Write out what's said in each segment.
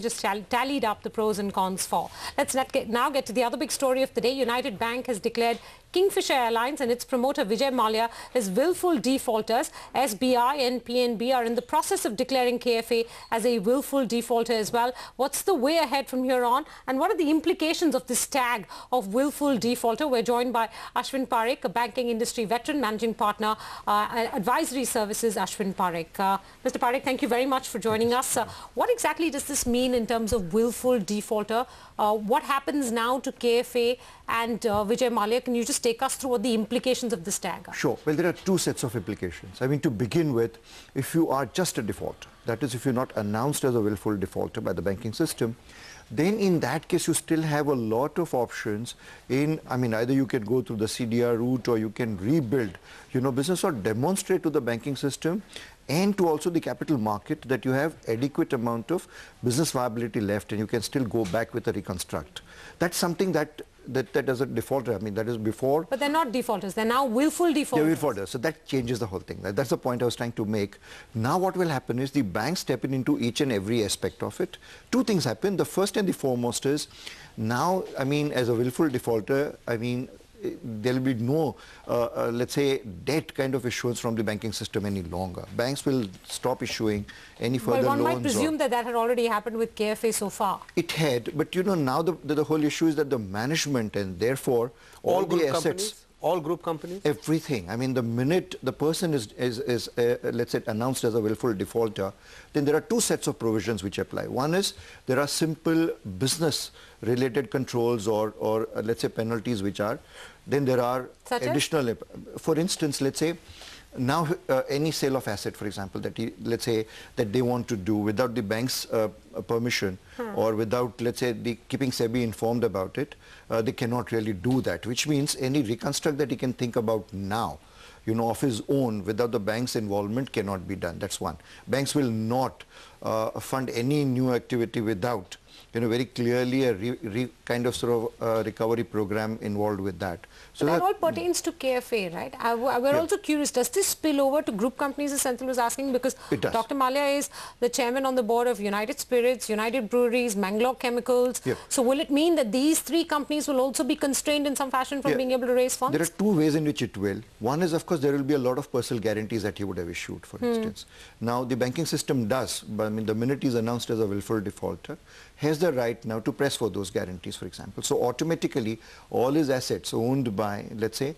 Just tallied up the pros and cons for. Let's now get to the other big story of the day. United Bank has declared Kingfisher Airlines and its promoter Vijay Mallya as willful defaulters. SBI and PNB are in the process of declaring KFA as a willful defaulter as well. What's the way ahead from here on, and what are the implications of this tag of willful defaulter? We're joined by ASHWIN PAREKH, a banking industry veteran, managing partner, advisory services, ASHWIN PAREKH. Mr. Parikh, thank you very much for joining us. What exactly does this mean in terms of willful defaulter? What happens now to KFA and Vijay Mallya? Can you just take us through what the implications of this tag are? Sure. Well, there are two sets of implications. I mean, to begin with, if you are just a defaulter, that is, if you're not announced as a willful defaulter by the banking system, then in that case you still have a lot of options in, I mean, either you can go through the CDR route or you can rebuild, business, or demonstrate to the banking system and to also the capital market that you have adequate amount of business viability left and you can still go back with a reconstruct. That's something that as a defaulter, I mean, that is before. But they're not defaulters, they're now willful defaulters. They're defaulters, so that changes the whole thing. That's the point I was trying to make. Now what will happen is the banks step into each and every aspect of it. Two things happen. The first and the foremost is, now, I mean, as a willful defaulter, I mean, there will be no, let's say, debt kind of issuance from the banking system any longer. Banks will stop issuing any further loans. Well, one might presume that had already happened with KFA so far. It had, but now the whole issue is that the management and therefore all the assets... Companies? All group companies? Everything. I mean, the minute the person is let's say, announced as a willful defaulter, then there are two sets of provisions which apply. One is there are simple business-related controls or let's say, penalties which are. Then there are such additional, for instance, let's say, now any sale of asset, for example, that let's say that they want to do without the bank's permission or without, let's say, keeping SEBI informed about it, they cannot really do that, which means any reconstruct that he can think about now, of his own without the bank's involvement cannot be done. That's one. Banks will not fund any new activity without very clearly a kind of sort of recovery program involved with that. So that all pertains to KFA, right? We're also curious, does this spill over to group companies, as Senthil was asking? Because Dr. Mallya is the chairman on the board of United Spirits, United Breweries, Mangalore Chemicals. So will it mean that these three companies will also be constrained in some fashion from being able to raise funds? There are two ways in which it will. One is, of course, there will be a lot of personal guarantees that he would have issued, for instance. Now, the banking system does, but I mean, the minute he's announced as a willful defaulter, has the right now to press for those guarantees, for example. So automatically, all his assets owned by, let's say,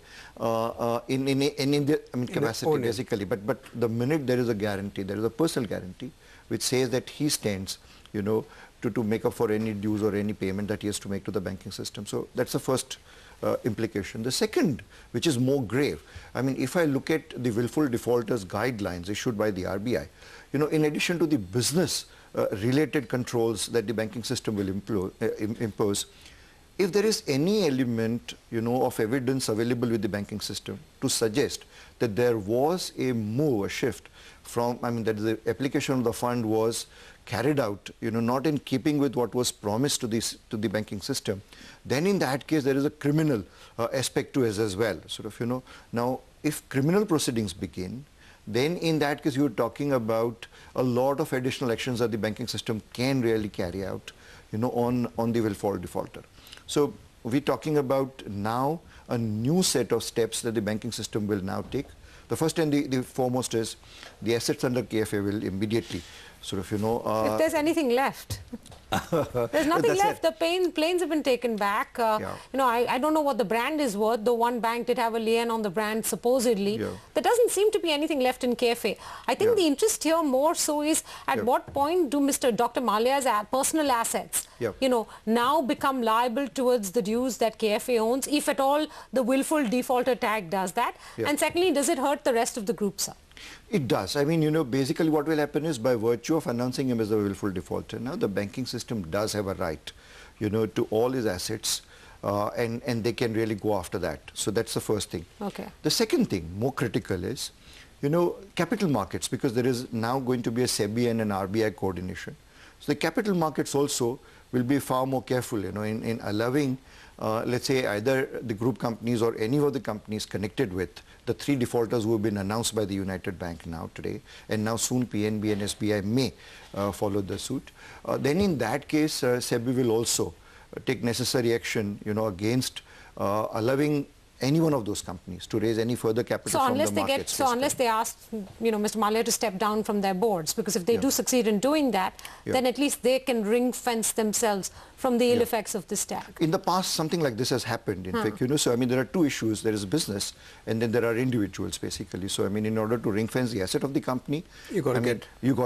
in the capacity basically, but the minute there is a guarantee, there is a personal guarantee, which says that he stands, to make up for any dues or any payment that he has to make to the banking system. So that's the first implication. The second, which is more grave, I mean, if I look at the willful defaulters guidelines issued by the RBI, in addition to the business related controls that the banking system will impose, if there is any element, of evidence available with the banking system to suggest that there was a move, a shift from, I mean, that the application of the fund was carried out, not in keeping with what was promised to the banking system, then in that case there is a criminal aspect to it as well. Sort of, now if criminal proceedings begin, then in that case you're talking about a lot of additional actions that the banking system can really carry out, on the willful defaulter. So we're talking about now a new set of steps that the banking system will now take. The first and the foremost is the assets under KFA will immediately sort of, if there's anything left. There's nothing left. The planes have been taken back. I don't know what the brand is worth, though one bank did have a lien on the brand supposedly. There doesn't seem to be anything left in KFA. I think the interest here more so is at what point do Dr. Mallya's personal assets, now become liable towards the dues that KFA owns, if at all the willful defaulter tag does that? And secondly, does it hurt the rest of the group, sir? It does. I mean, basically what will happen is by virtue of announcing him as a willful defaulter, now the banking system does have a right, to all his assets and they can really go after that. So that's the first thing. Okay. The second thing, more critical is, capital markets, because there is now going to be a SEBI and an RBI coordination. So the capital markets also will be far more careful, in allowing let's say either the group companies or any of the companies connected with the 3 defaulters who have been announced by the United Bank now today, and now soon PNB and SBI may follow the suit, then in that case SEBI will also take necessary action, against allowing any one of those companies to raise any further capital from the markets. So unless they ask, Mr. Mallya to step down from their boards, because if they do succeed in doing that, then at least they can ring fence themselves from the ill effects of this tag. In the past, something like this has happened. In fact, so I mean, there are 2 issues. There is business, and then there are individuals, basically. So I mean, in order to ring fence the asset of the company, you got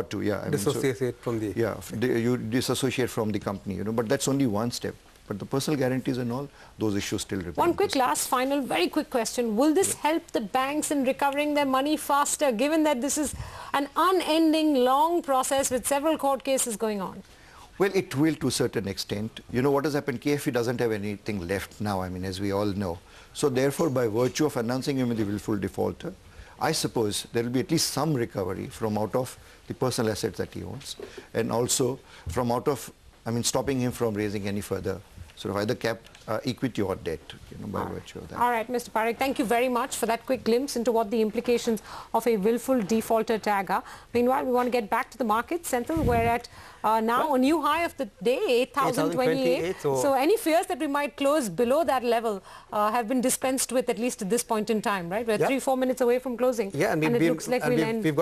to dissociate from the you disassociate from the company. But that's only one step. But the personal guarantees and all, those issues still remain. One quick very quick question. Will this help the banks in recovering their money faster, given that this is an unending, long process with several court cases going on? Well, it will to a certain extent. What has happened? KFE doesn't have anything left now, I mean, as we all know. So therefore, by virtue of announcing him as the willful defaulter, I suppose there will be at least some recovery from out of the personal assets that he owns, and also from out of, stopping him from raising any further sort of either equity or debt, by virtue of that. All right, Mr. Parekh, thank you very much for that quick glimpse into what the implications of a willful defaulter tag are. Meanwhile, we want to get back to the markets. Senthil, we're at now a new high of the day, 8,028. So any fears that we might close below that level have been dispensed with, at least at this point in time, right? We're 3-4 minutes away from closing, and it looks like we'll end.